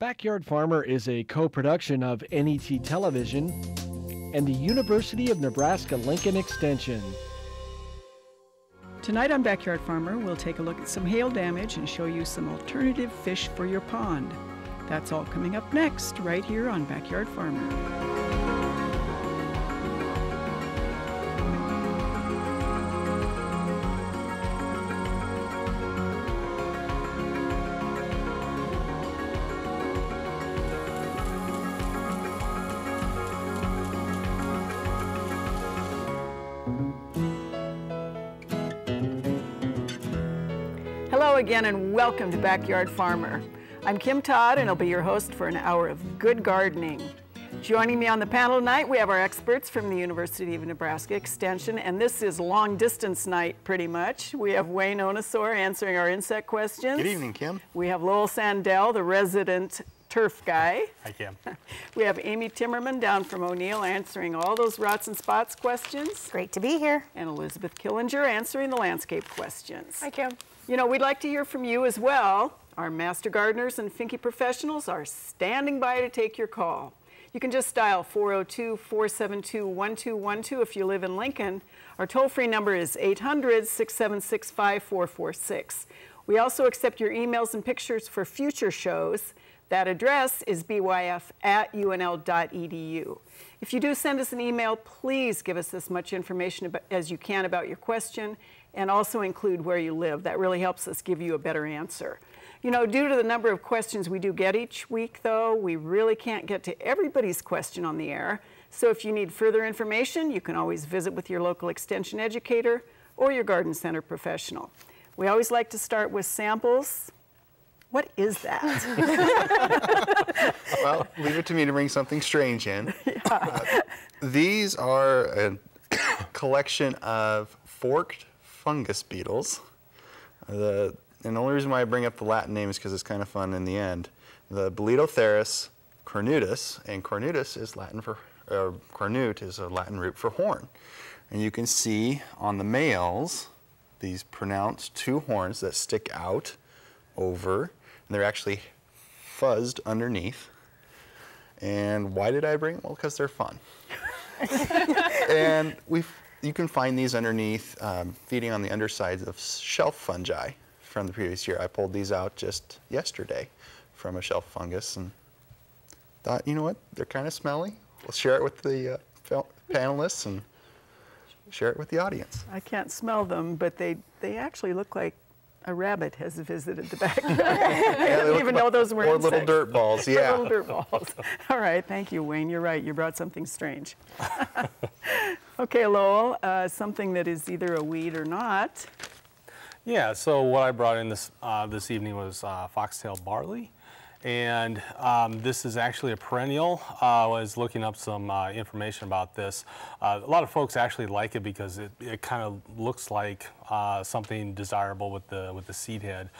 Backyard Farmer is a co-production of NET Television and the University of Nebraska-Lincoln Extension. Tonight on Backyard Farmer, we'll take a look at some hail damage and show you some alternative fish for your pond. That's all coming up next, right here on Backyard Farmer. Hello again and welcome to Backyard Farmer. I'm Kim Todd and I'll be your host for an hour of good gardening. Joining me on the panel tonight, we have our experts from the University of Nebraska Extension, and this is long distance night pretty much. We have Wayne Onosaur answering our insect questions. Good evening, Kim. We have Lowell Sandell, the resident turf guy. Hi, Kim. We have Amy Timmerman down from O'Neill answering all those rots and spots questions. Great to be here. And Elizabeth Killinger answering the landscape questions. Hi, Kim. You know, we'd like to hear from you as well. Our master gardeners and Finke professionals are standing by to take your call. You can just dial 402-472-1212 if you live in Lincoln. Our toll-free number is 800-676-5446. We also accept your emails and pictures for future shows. That address is byf@unl.edu. If you do send us an email, please give us as much information as you can about your question and also include where you live. That really helps us give you a better answer. You know, due to the number of questions we do get each week, though, we really can't get to everybody's question on the air. So if you need further information, you can always visit with your local extension educator or your garden center professional. We always like to start with samples. What is that? Well, leave it to me to bring something strange in. Yeah. These are a collection of forked fungus beetles. And the only reason why I bring up the Latin name is because it's kind of fun in the end. The Boletotheris cornutus, and cornutus is Latin for, cornute is a Latin root for horn. And you can see on the males these pronounced two horns that stick out over, and they're actually fuzzed underneath. And why did I bring them? Well, because they're fun. And you can find these underneath, feeding on the undersides of shelf fungi from the previous year. I pulled these out just yesterday from a shelf fungus and thought, you know what, they're kind of smelly. We'll share it with the panelists and share it with the audience. I can't smell them, but they actually look like a rabbit has visited the backyard. Yeah, I didn't even know those were insects. Or little dirt balls, yeah. Little dirt balls. All right, thank you, Wayne. You're right, you brought something strange. Okay, Lowell, something that is either a weed or not. Yeah, so what I brought in this evening was foxtail barley. And this is actually a perennial. I was looking up some information about this. A lot of folks actually like it because it kind of looks like something desirable with the seed head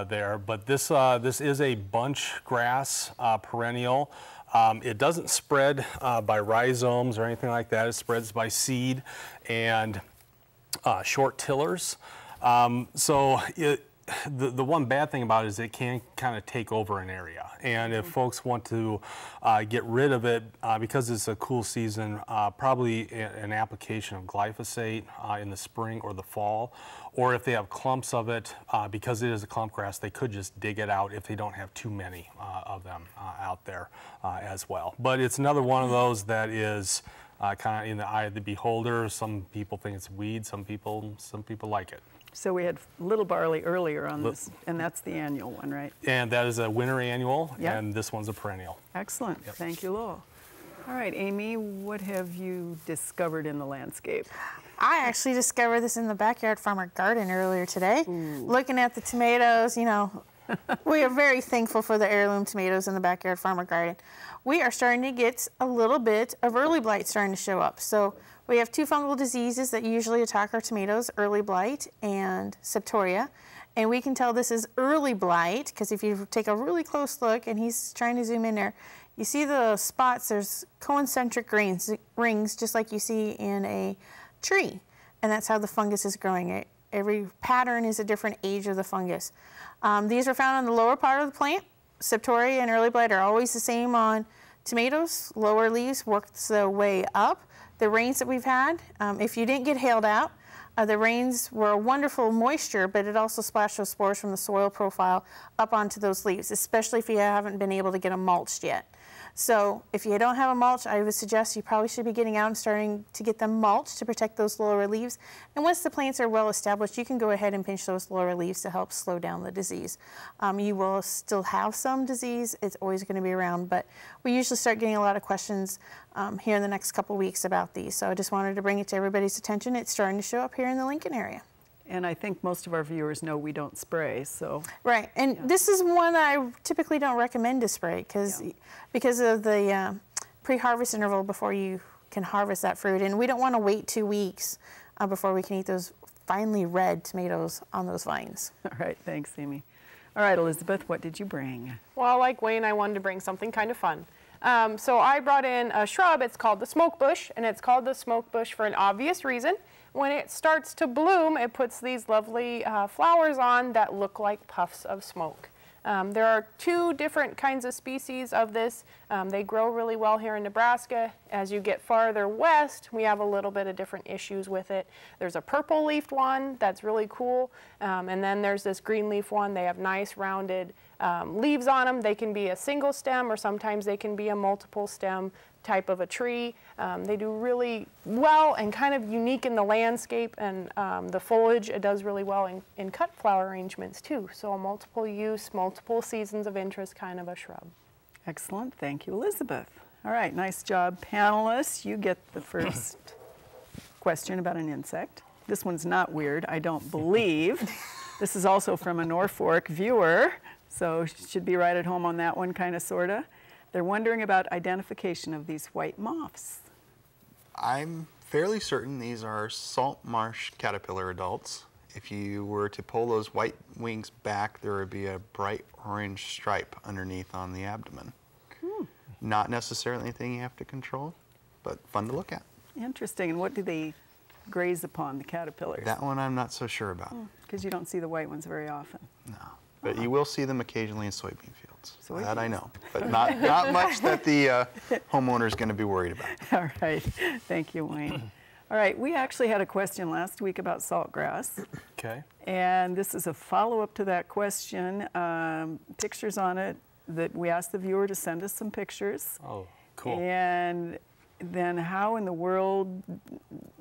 there. But this is a bunch grass perennial. It doesn't spread by rhizomes or anything like that. It spreads by seed and short tillers. The one bad thing about it is it can kind of take over an area. And if folks want to get rid of it, because it's a cool season, probably an application of glyphosate in the spring or the fall. Or if they have clumps of it, because it is a clump grass, they could just dig it out if they don't have too many of them out there as well. But it's another one of those that is kind of in the eye of the beholder. Some people think it's a weed, some people like it. So we had little barley earlier on this, and that's the annual one, right? And that is a winter annual, yep. And this one's a perennial. Excellent. Yep. Thank you, Lowell. All right, Amy, what have you discovered in the landscape? I actually discovered this in the Backyard Farmer garden earlier today. Ooh. Looking at the tomatoes, you know, we are very thankful for the heirloom tomatoes in the Backyard Farmer garden. We are starting to get a little bit of early blight starting to show up. So we have two fungal diseases that usually attack our tomatoes, early blight and septoria. And we can tell this is early blight because if you take a really close look, and he's trying to zoom in there, you see the spots, there's concentric rings just like you see in a tree. And that's how the fungus is growing. Every pattern is a different age of the fungus. These are found on the lower part of the plant. septoria and early blight are always the same on tomatoes. Lower leaves works their way up. The rains that we've had, if you didn't get hailed out, the rains were a wonderful moisture, but it also splashed those spores from the soil profile up onto those leaves, especially if you haven't been able to get them mulched yet. So if you don't have a mulch, I would suggest you probably should be getting out and starting to get them mulched to protect those lower leaves. And once the plants are well established, you can go ahead and pinch those lower leaves to help slow down the disease. You will still have some disease. It's always going to be around, but we usually start getting a lot of questions here in the next couple weeks about these. So I just wanted to bring it to everybody's attention. It's starting to show up here in the Lincoln area. And I think most of our viewers know we don't spray, so. Right, and this is one that I typically don't recommend to spray because of the pre-harvest interval before you can harvest that fruit. And we don't want to wait 2 weeks before we can eat those finely red tomatoes on those vines. All right, thanks, Amy. All right, Elizabeth, what did you bring? Well, like Wayne, I wanted to bring something kind of fun. So I brought in a shrub. It's called the smoke bush, and it's called the smoke bush for an obvious reason. When it starts to bloom, it puts these lovely flowers on that look like puffs of smoke. There are 2 different kinds of species of this. They grow really well here in Nebraska. As you get farther west, we have a little bit of different issues with it. There's a purple leafed one that's really cool, and then there's this green leaf one. They have nice rounded leaves on them. They can be a single stem, or sometimes they can be a multiple stem type of a tree. They do really well and kind of unique in the landscape, and the foliage, it does really well in cut flower arrangements too. So a multiple use, multiple seasons of interest kind of a shrub. Excellent, thank you, Elizabeth. All right, nice job, panelists. You get the first question about an insect. This one's not weird, I don't believe. This is also from a Norfolk viewer, so should be right at home on that one, kind of, sort of. They're wondering about identification of these white moths. I'm fairly certain these are salt marsh caterpillar adults. If you were to pull those white wings back, there would be a bright orange stripe underneath on the abdomen. Not necessarily anything you have to control, but fun to look at. Interesting. And what do they graze upon, the caterpillars? That one I'm not so sure about. Because you don't see the white ones very often. No, but you will see them occasionally in soybean fields. Soybeans. That I know, but not much that the homeowner is going to be worried about. All right, thank you, Wayne. All right, we actually had a question last week about saltgrass. Okay. And this is a follow-up to that question. Pictures on it that we asked the viewer to send us some pictures. Oh, cool. And then how in the world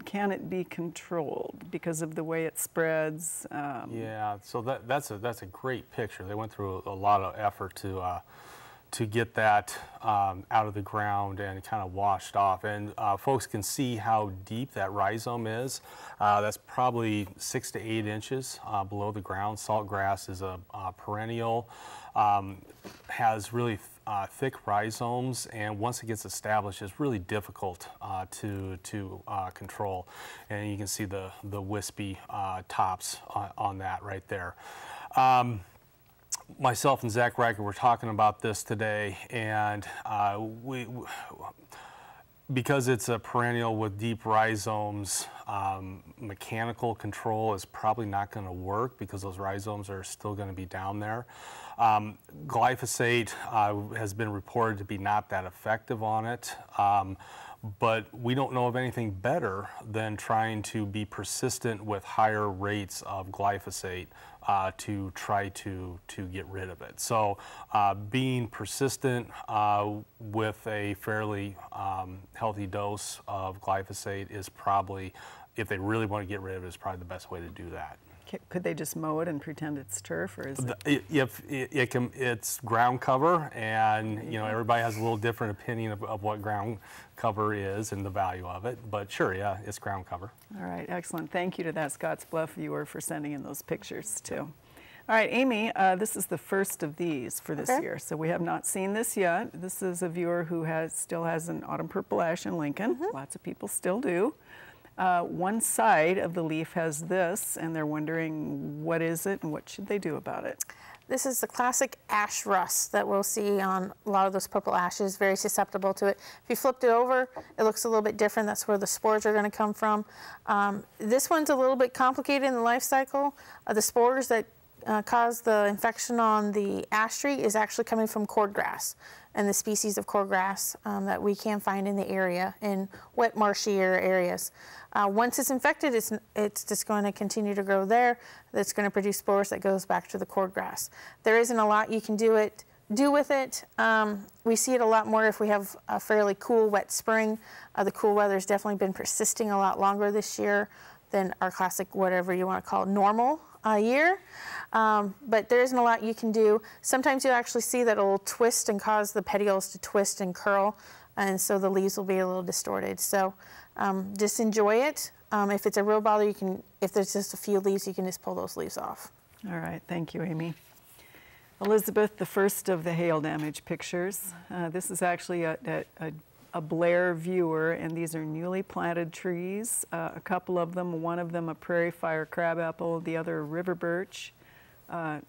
can it be controlled because of the way it spreads? Yeah, so that's a great picture. They went through a lot of effort to get that out of the ground and kind of washed off. And folks can see how deep that rhizome is. That's probably 6 to 8 inches below the ground. Saltgrass is a perennial, has really thick rhizomes, and once it gets established, it's really difficult to control. And you can see the wispy tops on that right there. Myself and Zach Riker were talking about this today, and because it's a perennial with deep rhizomes, mechanical control is probably not going to work because those rhizomes are still going to be down there. Glyphosate has been reported to be not that effective on it, but we don't know of anything better than trying to be persistent with higher rates of glyphosate to try to get rid of it. So being persistent with a fairly healthy dose of glyphosate is probably, if they really want to get rid of it, is probably the best way to do that. Could they just mow it and pretend it's turf, or is it? It's ground cover, and you know everybody has a little different opinion of what ground cover is and the value of it. But sure, yeah, it's ground cover. All right, excellent. Thank you to that Scotts Bluff viewer for sending in those pictures too. All right, Amy, this is the first of these for this year, so we have not seen this yet. This is a viewer who still has an autumn purple ash in Lincoln. Lots of people still do. One side of the leaf has this, and they're wondering what is it and what should they do about it? This is the classic ash rust that we'll see on a lot of those purple ashes, very susceptible to it. If you flipped it over, it looks a little bit different. That's where the spores are going to come from. This one's a little bit complicated in the life cycle. The spores that caused the infection on the ash tree is actually coming from cordgrass and the species of cordgrass that we can find in the area in wet, marshier areas. Once it's infected, it's just going to continue to grow there. That's going to produce spores that goes back to the cordgrass. There isn't a lot you can do with it. We see it a lot more if we have a fairly cool, wet spring. The cool weather's definitely been persisting a lot longer this year than our classic, whatever you want to call it, normal year. But there isn't a lot you can do. Sometimes you'll actually see that it'll twist and cause the petioles to twist and curl, and so the leaves will be a little distorted. So just enjoy it. If it's a real bother, if there's just a few leaves, you can just pull those leaves off. All right, thank you, Amy. Elizabeth, the first of the hail damage pictures. This is actually a Blair viewer, and these are newly planted trees. A couple of them, one of them a prairie fire crabapple, the other a river birch.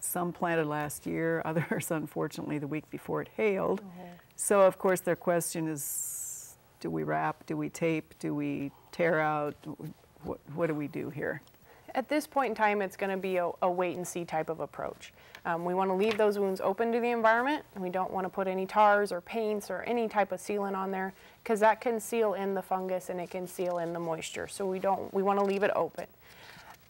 Some planted last year, others unfortunately the week before it hailed. So of course their question is, do we wrap, do we tape, do we tear out, what do we do here? At this point in time, it's going to be a wait and see type of approach. We want to leave those wounds open to the environment, and we don't want to put any tars or paints or any type of sealant on there, because that can seal in the fungus and it can seal in the moisture. So we want to leave it open.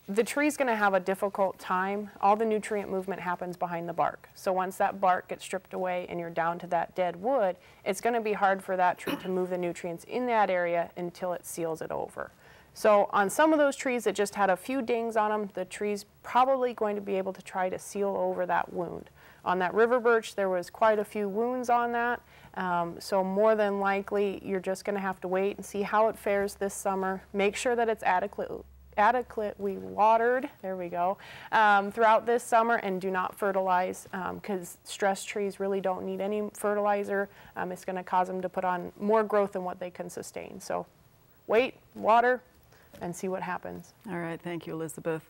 The tree's going to have a difficult time. All the nutrient movement happens behind the bark. So once that bark gets stripped away and you're down to that dead wood, it's going to be hard for that tree to move the nutrients in that area until it seals it over. So on some of those trees that just had a few dings on them, the tree's probably going to be able to try to seal over that wound. On that river birch, there was quite a few wounds on that. So more than likely, you're just going to have to wait and see how it fares this summer. Make sure that it's adequately watered, there we go, throughout this summer, and do not fertilize, because stressed trees really don't need any fertilizer. It's going to cause them to put on more growth than what they can sustain. So wait, water, and see what happens. All right, thank you, Elizabeth.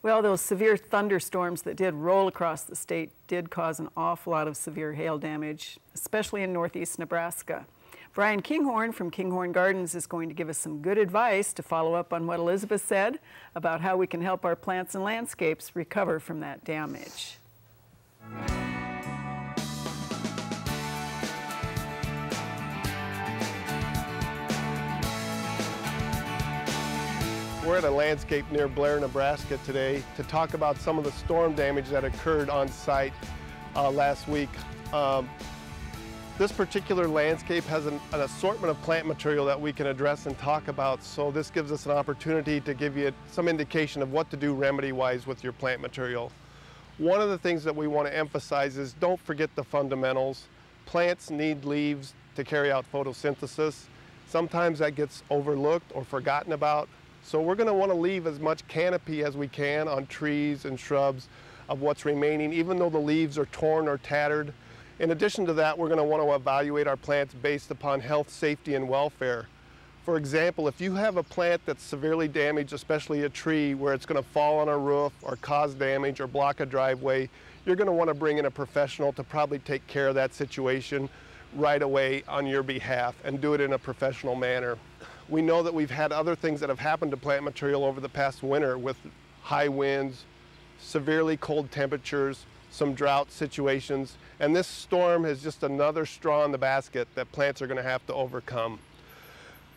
Well, those severe thunderstorms that did roll across the state did cause an awful lot of severe hail damage, especially in northeast Nebraska. Brian Kinghorn from Kinghorn Gardens is going to give us some good advice to follow up on what Elizabeth said about how we can help our plants and landscapes recover from that damage. We're at a landscape near Blair, Nebraska today to talk about some of the storm damage that occurred on site last week. This particular landscape has an assortment of plant material that we can address and talk about, so this gives us an opportunity to give you some indication of what to do remedy-wise with your plant material. One of the things that we want to emphasize is don't forget the fundamentals. Plants need leaves to carry out photosynthesis. Sometimes that gets overlooked or forgotten about. So we're going to want to leave as much canopy as we can on trees and shrubs of what's remaining, even though the leaves are torn or tattered. In addition to that, we're going to want to evaluate our plants based upon health, safety, and welfare. For example, if you have a plant that's severely damaged, especially a tree where it's going to fall on a roof or cause damage or block a driveway, you're going to want to bring in a professional to probably take care of that situation right away on your behalf and do it in a professional manner. We know that we've had other things that have happened to plant material over the past winter with high winds, severely cold temperatures, some drought situations, and this storm is just another straw in the basket that plants are going to have to overcome.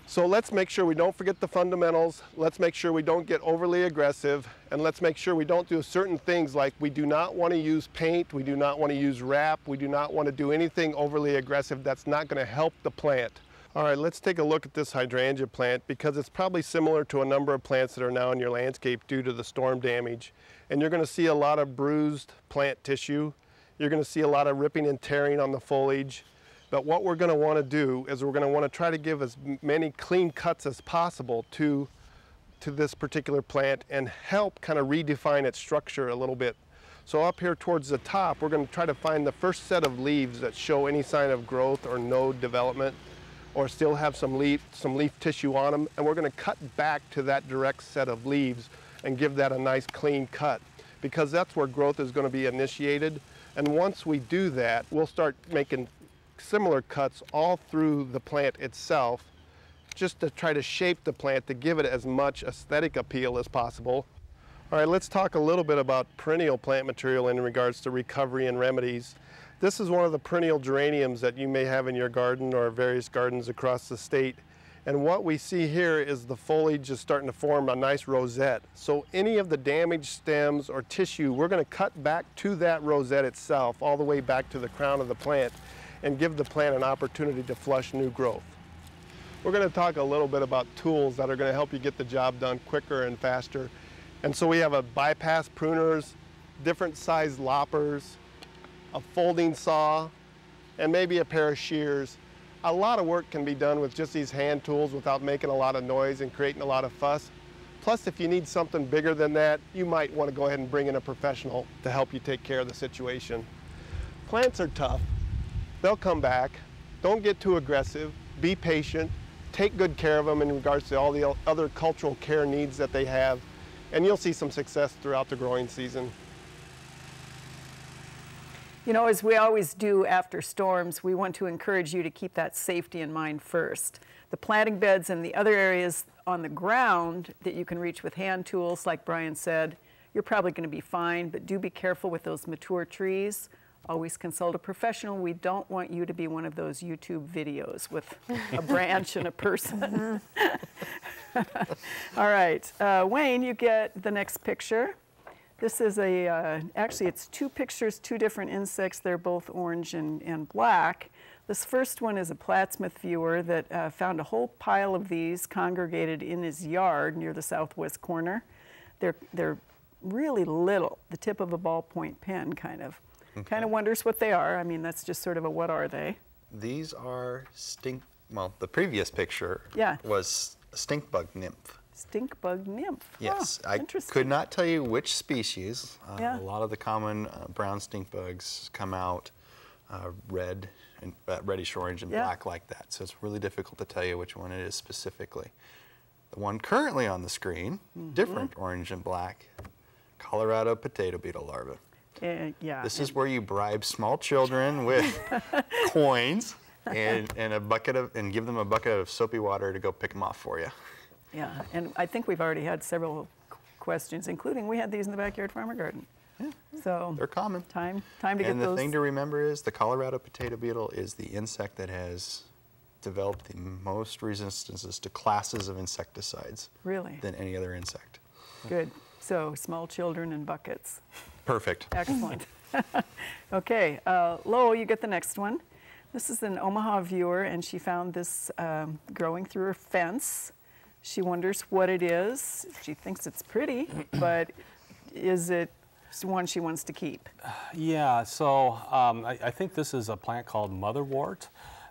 So let's make sure we don't forget the fundamentals, let's make sure we don't get overly aggressive, and let's make sure we don't do certain things like we do not want to use paint, we do not want to use wrap, we do not want to do anything overly aggressive that's not going to help the plant. All right, let's take a look at this hydrangea plant because it's probably similar to a number of plants that are now in your landscape due to the storm damage. And you're going to see a lot of bruised plant tissue. You're going to see a lot of ripping and tearing on the foliage. But what we're going to want to do is we're going to want to try to give as many clean cuts as possible to this particular plant and help kind of redefine its structure a little bit. So up here towards the top, we're going to try to find the first set of leaves that show any sign of growth or node development, or still have some leaf tissue on them, and we're going to cut back to that direct set of leaves and give that a nice clean cut, because that's where growth is going to be initiated. And once we do that, we'll start making similar cuts all through the plant itself, just to try to shape the plant to give it as much aesthetic appeal as possible. All right, let's talk a little bit about perennial plant material in regards to recovery and remedies. This is one of the perennial geraniums that you may have in your garden or various gardens across the state. And what we see here is the foliage is starting to form a nice rosette. So any of the damaged stems or tissue, we're going to cut back to that rosette itself, all the way back to the crown of the plant, and give the plant an opportunity to flush new growth. We're going to talk a little bit about tools that are going to help you get the job done quicker and faster. And so we have a bypass pruners, different size loppers, a folding saw, and maybe a pair of shears. A lot of work can be done with just these hand tools without making a lot of noise and creating a lot of fuss. Plus, if you need something bigger than that, you might want to go ahead and bring in a professional to help you take care of the situation. Plants are tough. They'll come back. Don't get too aggressive. Be patient. Take good care of them in regards to all the other cultural care needs that they have, and you'll see some success throughout the growing season. You know, as we always do after storms, we want to encourage you to keep that safety in mind first. The planting beds and the other areas on the ground that you can reach with hand tools, like Brian said, you're probably going to be fine, but do be careful with those mature trees. Always consult a professional. We don't want you to be one of those YouTube videos with a branch and a person. All right, Wayne, you get the next picture. This is actually it's two pictures, two different insects. They're both orange and black. This first one is a Plattsmouth viewer that found a whole pile of these congregated in his yard near the southwest corner. They're really little, the tip of a ballpoint pen kind of. Okay. Kind of wonders what they are. I mean, that's just sort of a what are they? These are well, the previous picture was a stink bug nymph. Stink bug nymph. Yes, oh, I could not tell you which species. A lot of the common brown stink bugs come out red and reddish orange and black like that. So it's really difficult to tell you which one it is specifically. The one currently on the screen, different orange and black, Colorado potato beetle larva. This is where you bribe small children with coins and a bucket and give them a bucket of soapy water to go pick them off for you. Yeah, and I think we've already had several questions, including we had these in the Backyard Farmer Garden. Yeah, so they're common. Time to get those. And the thing to remember is the Colorado potato beetle is the insect that has developed the most resistances to classes of insecticides. Really? Than any other insect. Good. So small children and buckets. Perfect. Excellent. Okay, Lowell, you get the next one. This is an Omaha viewer, and she found this growing through her fence. She wonders what it is. She thinks it's pretty, but is it one she wants to keep? Yeah, so I think this is a plant called motherwort.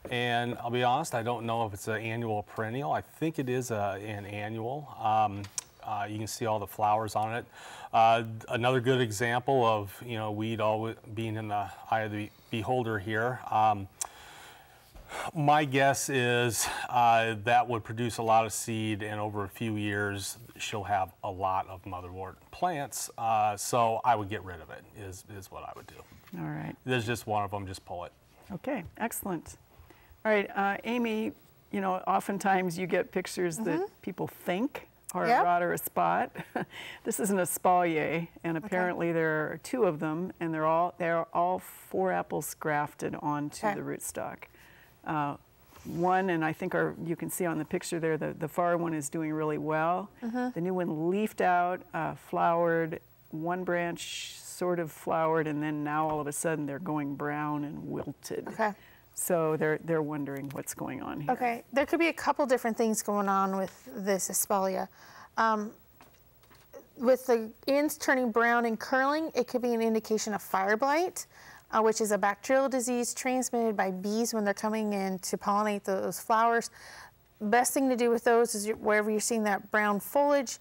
And I'll be honest, I don't know if it's an annual or perennial. I think it is an annual. You can see all the flowers on it. Another good example of, you know, weed always being in the eye of the beholder here. My guess is that would produce a lot of seed, and over a few years, she'll have a lot of motherwort plants. So I would get rid of it, is what I would do. All right. There's just one of them, just pull it. Okay, excellent. All right, Amy, you know, oftentimes you get pictures that people think are a rod or a spot. This is an espalier, and apparently there are two of them, and they're all 4 apples grafted onto the rootstock. One, and I think you can see on the picture there, the far one is doing really well. The new one leafed out, flowered, one branch sort of flowered, and then now all of a sudden they're going brown and wilted. Okay. So they're wondering what's going on here. Okay, there could be a couple different things going on with this espalier. With the ends turning brown and curling, it could be an indication of fire blight, which is a bacterial disease transmitted by bees when they're coming in to pollinate those flowers. Best thing to do with those is wherever you're seeing that brown foliage,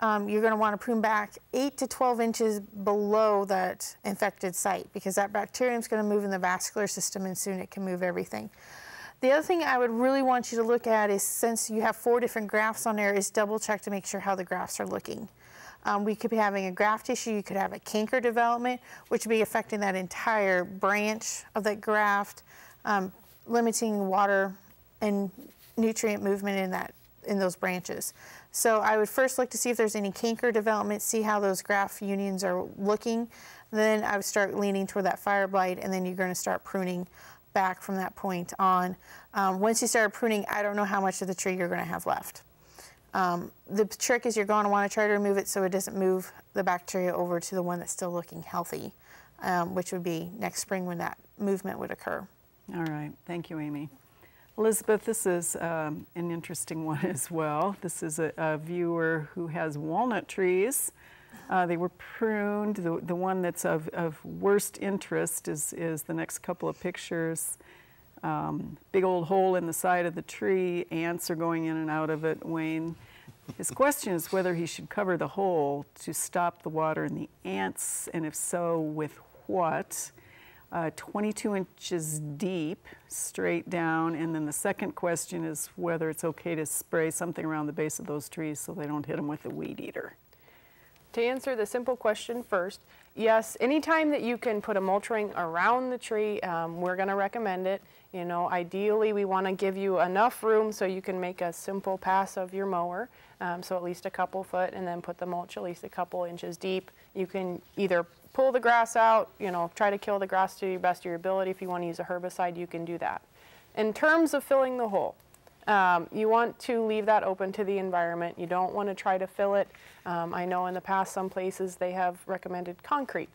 you're going to want to prune back 8 to 12 inches below that infected site, because that bacterium is going to move in the vascular system, and soon it can move everything. The other thing I would really want you to look at is, since you have 4 different grafts on there, is double check to make sure how the grafts are looking. We could be having a graft issue, you could have a canker development, which would be affecting that entire branch of that graft, limiting water and nutrient movement in those branches. So I would first look to see if there's any canker development, see how those graft unions are looking. Then I would start leaning toward that fire blight, and then you're going to start pruning back from that point on. Once you start pruning, I don't know how much of the tree you're going to have left. The trick is you're going to want to try to remove it so it doesn't move the bacteria over to the one that's still looking healthy, which would be next spring when that movement would occur. All right, thank you, Amy. Elizabeth, this is an interesting one as well. This is a viewer who has walnut trees. They were pruned. The one that's of worst interest is the next couple of pictures. Big old hole in the side of the tree. Ants are going in and out of it. Wayne, his question is whether he should cover the hole to stop the water and the ants, and if so, with what? 22 inches deep, straight down. And then the second question is whether it's okay to spray something around the base of those trees so they don't hit them with the weed eater. To answer the simple question first, yes, anytime that you can put a mulch ring around the tree, we're going to recommend it. You know, ideally we want to give you enough room so you can make a simple pass of your mower, so at least a couple foot, and then put the mulch at least a couple inches deep. You can either pull the grass out, you know, try to kill the grass to the best of your ability. If you want to use a herbicide, you can do that. In terms of filling the hole, you want to leave that open to the environment. You don't want to try to fill it. I know in the past some places they have recommended concrete.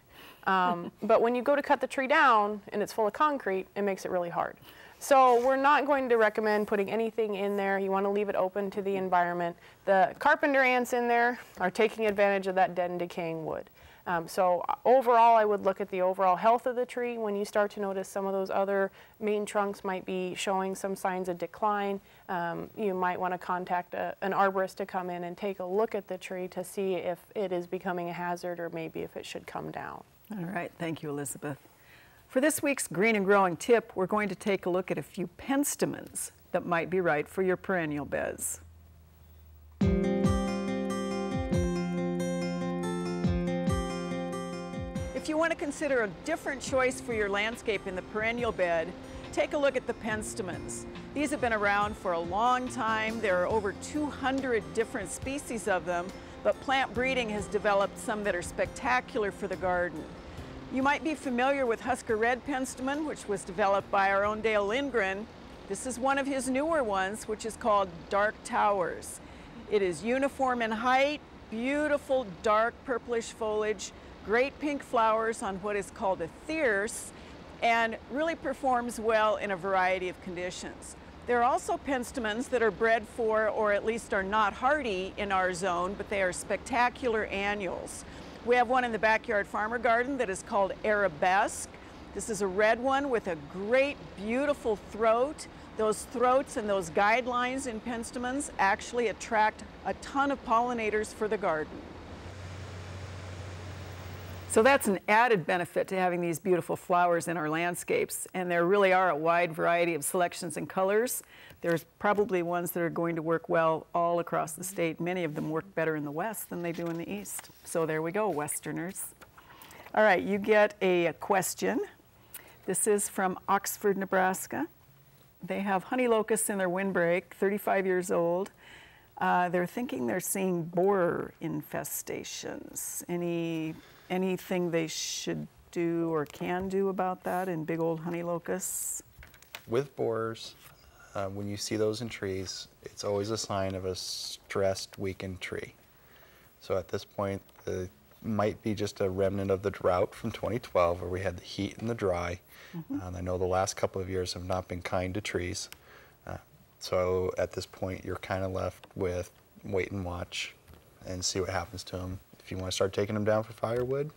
But when you go to cut the tree down and it's full of concrete, it makes it really hard. So we're not going to recommend putting anything in there. You want to leave it open to the environment. The carpenter ants in there are taking advantage of that dead and decaying wood. So overall, I would look at the overall health of the tree. When you start to notice some of those other main trunks might be showing some signs of decline, you might want to contact an arborist to come in and take a look at the tree to see if it is becoming a hazard or maybe if it should come down. All right, thank you, Elizabeth. For this week's Green and Growing tip, we're going to take a look at a few penstemons that might be right for your perennial beds. If you want to consider a different choice for your landscape in the perennial bed, take a look at the penstemons. These have been around for a long time. There are over 200 different species of them, but plant breeding has developed some that are spectacular for the garden. You might be familiar with Husker Red Penstemon, which was developed by our own Dale Lindgren. This is one of his newer ones, which is called Dark Towers. It is uniform in height, beautiful dark purplish foliage, great pink flowers on what is called a thyrse, and really performs well in a variety of conditions. There are also penstemons that are bred for, or at least are not hardy in our zone, but they are spectacular annuals. We have one in the backyard farmer garden that is called Arabesque. This is a red one with a great, beautiful throat. Those throats and those guidelines in penstemons actually attract a ton of pollinators for the garden. So that's an added benefit to having these beautiful flowers in our landscapes, and there really are a wide variety of selections and colors. There's probably ones that are going to work well all across the state. Many of them work better in the West than they do in the East. So there we go, Westerners. All right, you get a question. This is from Oxford, Nebraska. They have honey locusts in their windbreak, 35 years old. They're thinking they're seeing borer infestations. Anything they should do or can do about that in big old honey locusts? With borers, when you see those in trees, it's always a sign of a stressed, weakened tree. So at this point, it might be just a remnant of the drought from 2012 where we had the heat and the dry. I know the last couple of years have not been kind to trees. So at this point, you're kind of left with wait and watch and see what happens to them. If you want to start taking them down for firewood,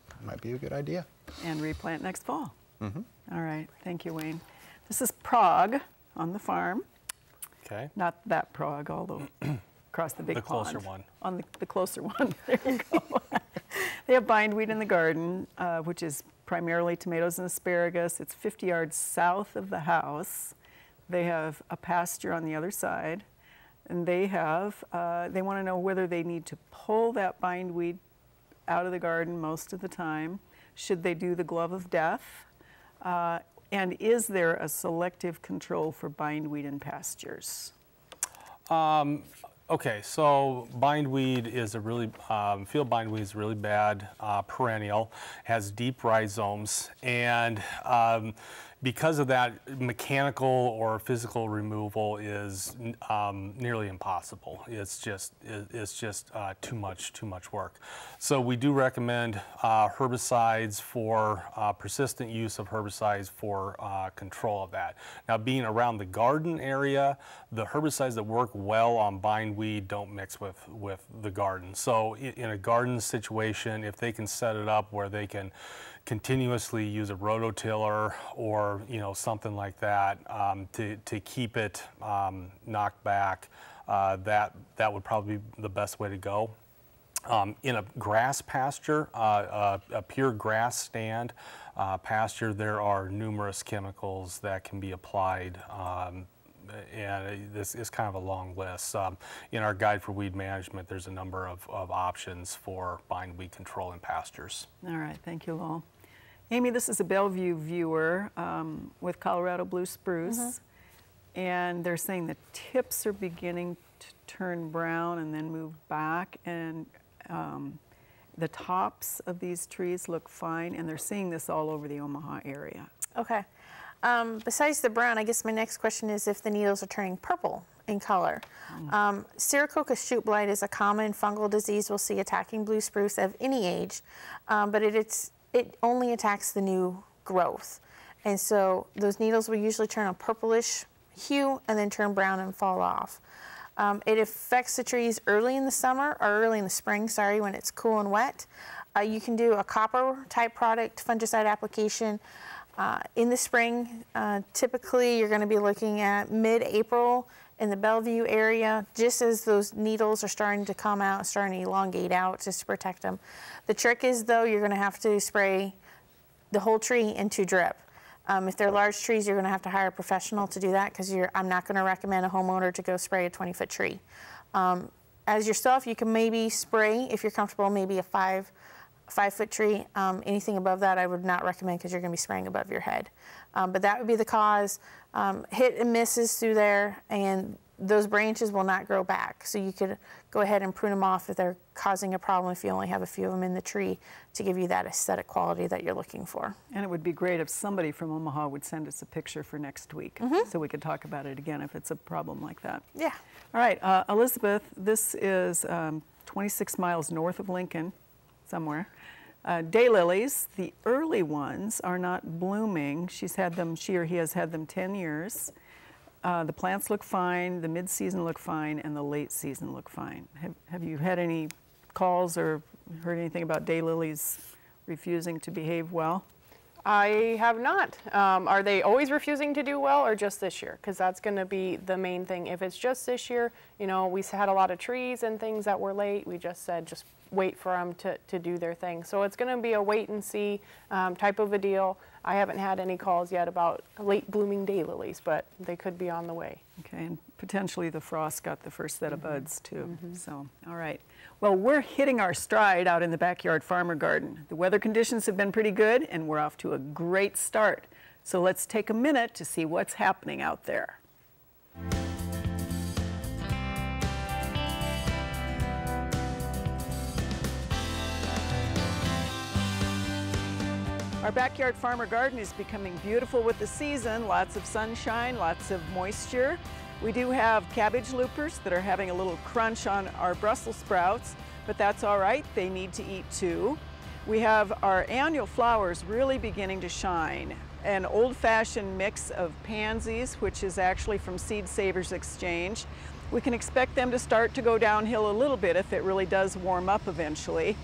it might be a good idea. And replant next fall. All right, thank you, Wayne. This is Prague on the farm. Okay. Not that Prague, although across the big pond. The closer one. On the closer one, there you go. They have bindweed in the garden, which is primarily tomatoes and asparagus. It's 50 yards south of the house. They have a pasture on the other side. And they want to know whether they need to pull that bindweed out of the garden most of the time. Should they do the glove of death? And is there a selective control for bindweed in pastures? Okay, so bindweed is a really, field bindweed is a really bad perennial, has deep rhizomes, and because of that, mechanical or physical removal is nearly impossible. It's just too much work. So we do recommend herbicides for persistent use of herbicides for control of that. Now, being around the garden area, the herbicides that work well on bindweed don't mix with the garden. So in a garden situation, if they can set it up where they can continuously use a rototiller or something like that to keep it knocked back, that would probably be the best way to go. In a grass pasture, a pure grass stand pasture, there are numerous chemicals that can be applied. And this is kind of a long list. In our guide for weed management, there's a number of options for bindweed control in pastures. All right, thank you, Lowell. Amy, this is a Bellevue viewer with Colorado blue spruce, and they're saying the tips are beginning to turn brown and then move back, and the tops of these trees look fine, and they're seeing this all over the Omaha area. Okay. Besides the brown, I guess my next question is if the needles are turning purple in color. Serococcus shoot blight is a common fungal disease we'll see attacking blue spruce of any age, but it only attacks the new growth. And so those needles will usually turn a purplish hue and then turn brown and fall off. It affects the trees early in the summer, or early in the spring, sorry, when it's cool and wet. You can do a copper type product fungicide application in the spring. Typically, you're going to be looking at mid-April in the Bellevue area, just as those needles are starting to come out, starting to elongate out, just to protect them. The trick is, though, you're going to have to spray the whole tree into drip. If they're large trees, you're going to have to hire a professional to do that, because I'm not going to recommend a homeowner to go spray a 20-foot tree. As yourself, you can maybe spray, if you're comfortable, maybe a 5-foot tree. Anything above that I would not recommend, because you're going to be spraying above your head. But that would be the cause. Hit and misses through there, and those branches will not grow back. So you could go ahead and prune them off if they're causing a problem, if you only have a few of them in the tree, to give you that aesthetic quality that you're looking for. And it would be great if somebody from Omaha would send us a picture for next week, so we could talk about it again if it's a problem like that. Yeah. All right, Elizabeth, this is 26 miles north of Lincoln, somewhere. Daylilies, the early ones are not blooming. She or he has had them 10 years. The plants look fine, the mid-season look fine, and the late season look fine. Have you had any calls or heard anything about daylilies refusing to behave well? I have not. Are they always refusing to do well, or just this year? Because that's going to be the main thing. If it's just this year, we had a lot of trees and things that were late. We just said just wait for them to do their thing. So it's going to be a wait and see type of a deal. I haven't had any calls yet about late blooming daylilies, but they could be on the way. Okay, and potentially the frost got the first set of buds too. So, all right. Well, we're hitting our stride out in the Backyard Farmer Garden. The weather conditions have been pretty good, and we're off to a great start. So let's take a minute to see what's happening out there. Our Backyard Farmer Garden is becoming beautiful with the season. Lots of sunshine, lots of moisture. We do have cabbage loopers that are having a little crunch on our Brussels sprouts, but that's all right. They need to eat too. We have our annual flowers really beginning to shine. An old-fashioned mix of pansies, which is actually from Seed Savers Exchange. We can expect them to start to go downhill a little bit if it really does warm up eventually.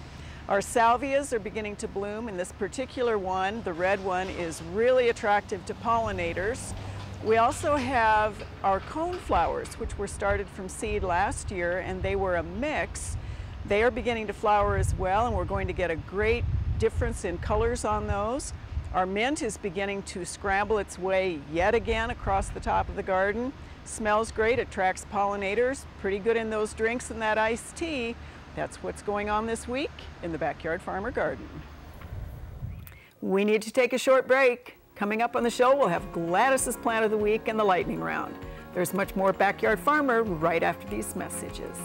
Our salvias are beginning to bloom, and this particular one, the red one, is really attractive to pollinators. We also have our cone flowers, which were started from seed last year, and they were a mix. They are beginning to flower as well, and we're going to get a great difference in colors on those. Our mint is beginning to scramble its way yet again across the top of the garden. Smells great, attracts pollinators, pretty good in those drinks and that iced tea. That's what's going on this week in the Backyard Farmer Garden. We need to take a short break. Coming up on the show, we'll have Gladys's Plant of the Week and the Lightning Round. There's much more Backyard Farmer right after these messages.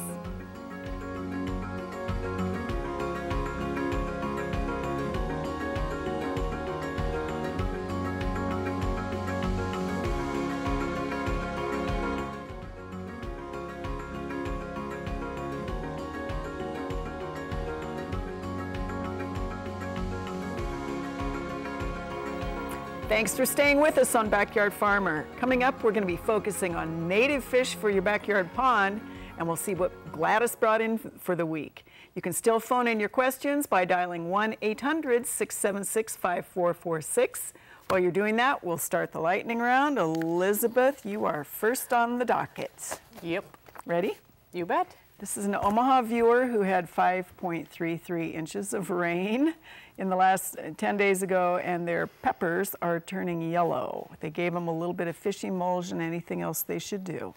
Thanks for staying with us on Backyard Farmer. Coming up, we're going to be focusing on native fish for your backyard pond, and we'll see what Gladys brought in for the week. You can still phone in your questions by dialing 1-800-676-5446. While you're doing that, we'll start the lightning round. Elizabeth, you are first on the docket. Yep. Ready? You bet. This is an Omaha viewer who had 5.33 inches of rain in the last 10 days ago, and their peppers are turning yellow. They gave them a little bit of fish emulsion. Anything else they should do?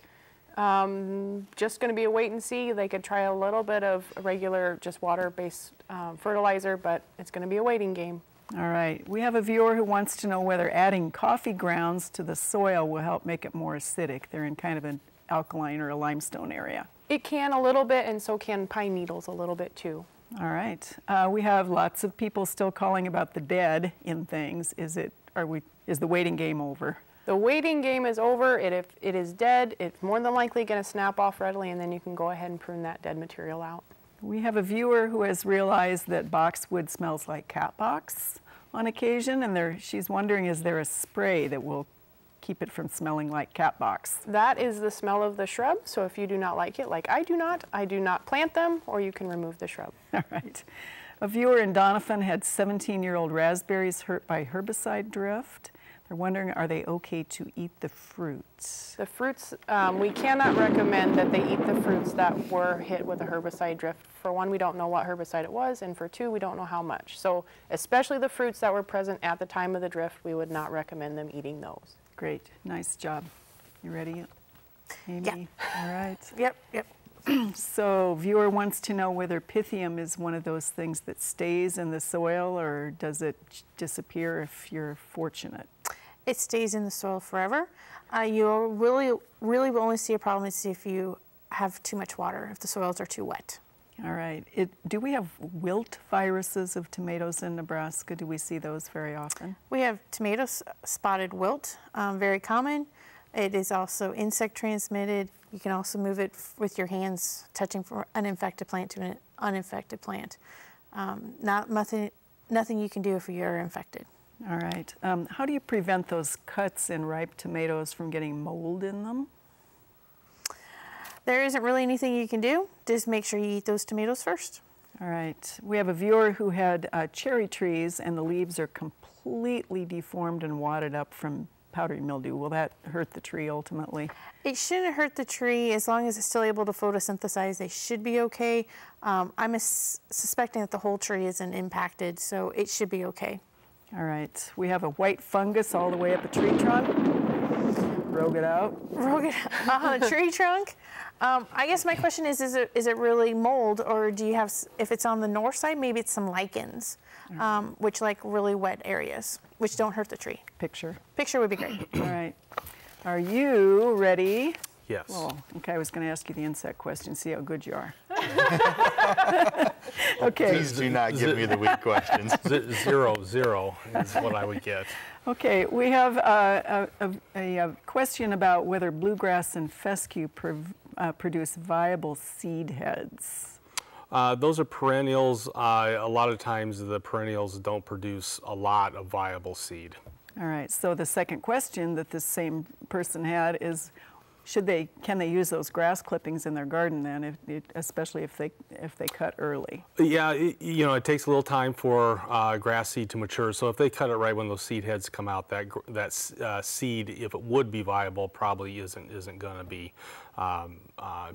Just going to be a wait and see. They could try a little bit of regular, just water-based fertilizer, but it's going to be a waiting game. All right. We have a viewer who wants to know whether adding coffee grounds to the soil will help make it more acidic. They're in kind of an alkaline or a limestone area. It can a little bit, and so can pine needles a little bit too. All right. We have lots of people still calling about the dead in things. Is the waiting game over? The waiting game is over. If it is dead, it's more than likely going to snap off readily, and then you can go ahead and prune that dead material out. We have a viewer who has realized that boxwood smells like cat box on occasion, and she's wondering, is there a spray that will keep it from smelling like cat box? That is the smell of the shrub, so if you do not like it, like I do not plant them, or you can remove the shrub. All right. A viewer in Doniphan had 17-year-old raspberries hurt by herbicide drift. They're wondering, are they okay to eat the fruits? The fruits, we cannot recommend that they eat the fruits that were hit with a herbicide drift. For one, we don't know what herbicide it was, and for two, we don't know how much. So especially the fruits that were present at the time of the drift, we would not recommend them eating those. Great, nice job. You ready, Amy? Yeah. All right. Yep. So viewer wants to know whether Pythium is one of those things that stays in the soil, or does it disappear if you're fortunate? It stays in the soil forever. You really will only see a problem if you have too much water, if the soils are too wet. All right. Do we have wilt viruses of tomatoes in Nebraska? Do we see those very often? We have tomato spotted wilt, very common. It is also insect transmitted. You can also move it with your hands, touching from an infected plant to an uninfected plant. Nothing you can do if you're infected. All right. How do you prevent those cuts in ripe tomatoes from getting mold in them? There isn't really anything you can do. Just make sure you eat those tomatoes first. All right. We have a viewer who had cherry trees, and the leaves are completely deformed and wadded up from powdery mildew. Will that hurt the tree ultimately? It shouldn't hurt the tree as long as it's still able to photosynthesize. They should be okay. I'm suspecting that the whole tree isn't impacted, so it should be okay. All right. We have a white fungus all the way up a tree trunk. Rogue it out. Rogue it on a tree trunk. I guess my question is it really mold, or do you have, if it's on the north side, maybe it's some lichens, which like really wet areas, which don't hurt the tree. Picture. Picture would be great. All right. Are you ready? Yes. Well, okay, I was going to ask you the insect question, see how good you are. Okay. Please do not give me the weak questions. 0, 0 is what I would get. Okay, we have a question about whether bluegrass and fescue produce viable seed heads. Those are perennials. A lot of times the perennials don't produce a lot of viable seed. All right, so the second question that this same person had is, can they use those grass clippings in their garden then, especially if they cut early? Yeah, it takes a little time for grass seed to mature. So if they cut it right when those seed heads come out, that seed, if it would be viable, probably isn't going to be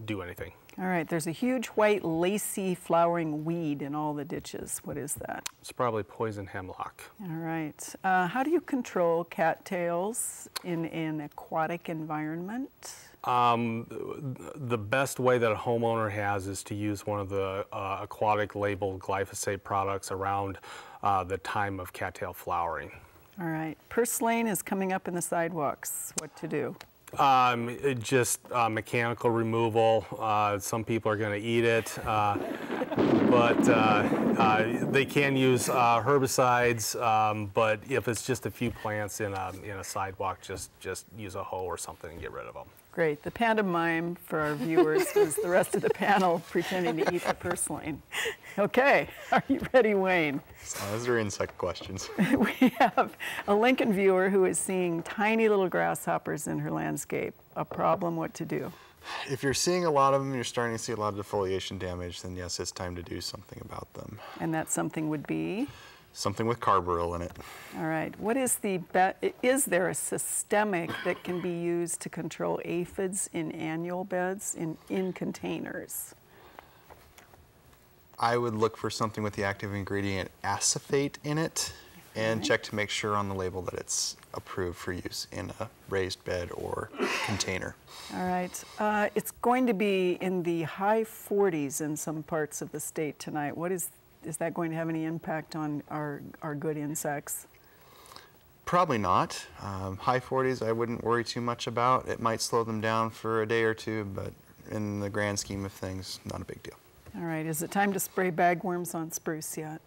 do anything. All right, there's a huge white lacy flowering weed in all the ditches. What is that? It's probably poison hemlock. All right. How do you control cattails in an aquatic environment? The best way that a homeowner has is to use one of the aquatic labeled glyphosate products around the time of cattail flowering. All right. Purslane is coming up in the sidewalks. What to do? Just mechanical removal. Some people are going to eat it, but they can use herbicides. But if it's just a few plants in a sidewalk, just use a hoe or something and get rid of them. Great. The pantomime for our viewers was the rest of the panel pretending to eat the purslane. Okay, are you ready, Wayne? As long as they're insect questions. We have a Lincoln viewer who is seeing tiny little grasshoppers in her landscape. A problem, what to do? If you're seeing a lot of them, you're starting to see a lot of defoliation damage, then yes, it's time to do something about them. And that something would be? Something with carbaryl in it. All right. What is is there a systemic that can be used to control aphids in annual beds in containers? I would look for something with the active ingredient acephate in it and check to make sure on the label that it's approved for use in a raised bed or container. All right. It's going to be in the high 40s in some parts of the state tonight. Is that going to have any impact on our good insects? Probably not. High 40s I wouldn't worry too much about. It might slow them down for a day or two, but in the grand scheme of things, not a big deal. All right, is it time to spray bagworms on spruce yet?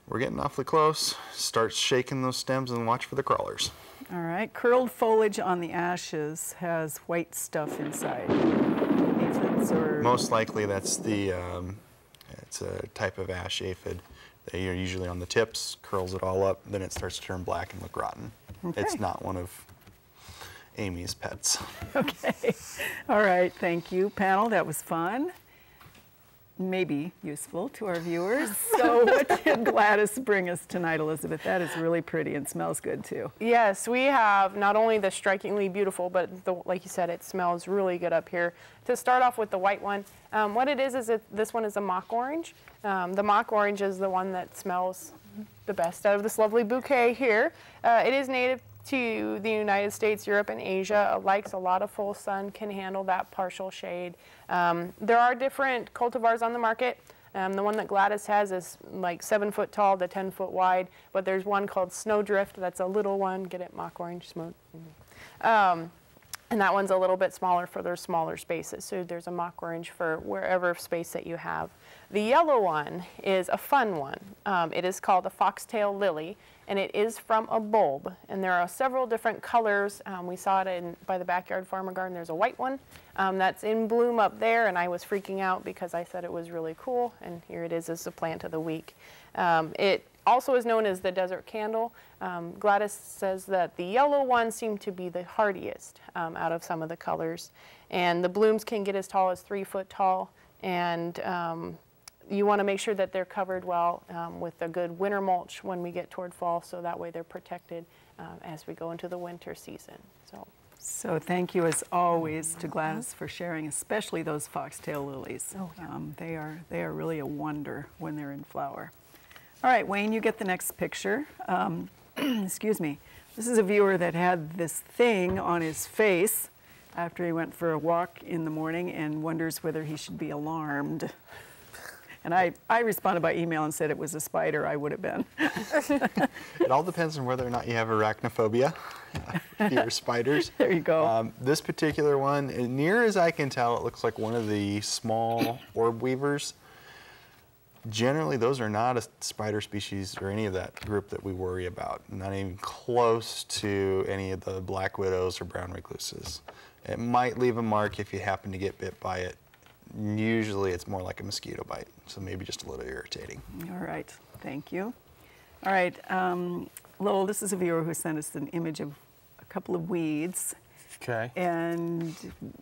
We're getting awfully close. Start shaking those stems and watch for the crawlers. All right, curled foliage on the ashes has white stuff inside. Aphids or? Most likely that's it's a type of ash aphid. They are usually on the tips, curls it all up, then it starts to turn black and look rotten. Okay. It's not one of Amy's pets. Okay, all right, thank you, panel, that was fun. Maybe useful to our viewers. So what did Gladys bring us tonight, Elizabeth? That is really pretty and smells good too. Yes, we have not only the strikingly beautiful, but like you said, it smells really good up here. To start off with the white one, what it is this one is a mock orange. The mock orange is the one that smells the best out of this lovely bouquet here. It is native to the United States, Europe, and Asia. It likes a lot of full sun, can handle that partial shade. There are different cultivars on the market. The one that Gladys has is like 7 foot tall to 10 foot wide, but there's one called Snowdrift that's a little one. Get it, mock orange smoke. And that one's a little bit smaller for their smaller spaces. So there's a mock orange for wherever space that you have. The yellow one is a fun one. It is called a foxtail lily, and it is from a bulb. And there are several different colors. We saw it by the Backyard Farmer Garden. There's a white one that's in bloom up there, and I was freaking out because I said it was really cool. And here it is as the plant of the week. It also is known as the desert candle. Gladys says that the yellow ones seem to be the hardiest out of some of the colors. And the blooms can get as tall as 3 foot tall. And you want to make sure that they're covered well with a good winter mulch when we get toward fall, so that way they're protected as we go into the winter season. So thank you as always to Gladys for sharing, especially those foxtail lilies. Oh, yeah. They are really a wonder when they're in flower. All right, Wayne, you get the next picture. Excuse me. This is a viewer that had this thing on his face after he went for a walk in the morning and wonders whether he should be alarmed. And I responded by email and said it was a spider. I would have been. It all depends on whether or not you have arachnophobia, fear of spiders. There you go. This particular one, near as I can tell, it looks like one of the small orb weavers. Generally, those are not a spider species or any of that group that we worry about. Not even close to any of the black widows or brown recluses. It might leave a mark if you happen to get bit by it. Usually it's more like a mosquito bite, so maybe just a little irritating. All right, thank you. All right, Lowell, this is a viewer who sent us an image of a couple of weeds. Okay. And